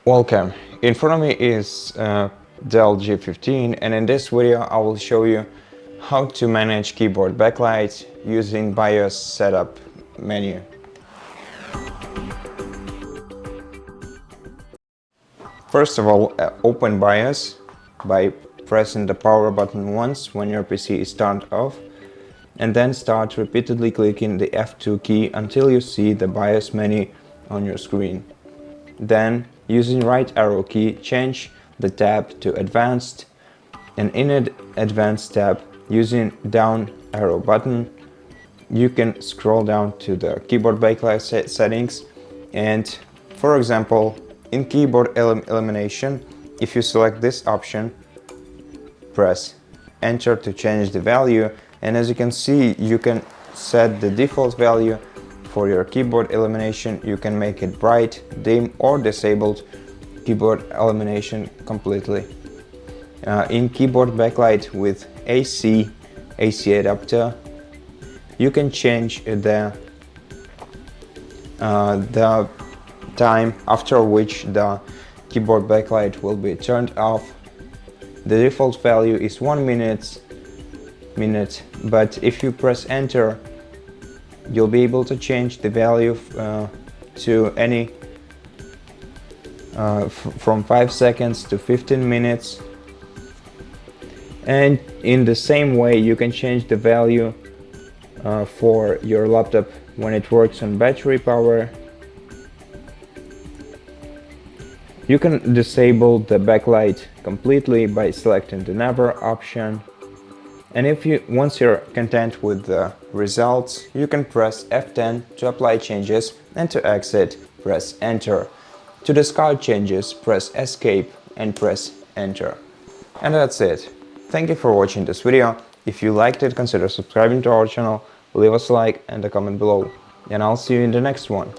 Welcome. In front of me is DELL G15, and in this video I will show you how to manage keyboard backlight using BIOS setup menu. First of all, open BIOS by pressing the power button once when your PC is turned off, and then start repeatedly clicking the F2 key until you see the BIOS menu on your screen. Then, using right arrow key, change the tab to Advanced, and in Advanced tab, using down arrow button, you can scroll down to the keyboard backlight settings, and for example, in keyboard illumination, if you select this option, press enter to change the value, and as you can see, you can set the default value for your keyboard illumination. You can make it bright, dim, or disabled keyboard illumination completely. In keyboard backlight with AC adapter, you can change the time after which the keyboard backlight will be turned off. The default value is 1 minute, but if you press enter, you'll be able to change the value to any from 5 seconds to 15 minutes. And in the same way, you can change the value for your laptop when it works on battery power. You can disable the backlight completely by selecting the never option. And once you're content with the results, you can press F10 to apply changes, and to exit, press enter. To discard changes, press escape and press enter. And that's it. Thank you for watching this video. If you liked it, consider subscribing to our channel, leave us a like and a comment below. And I'll see you in the next one.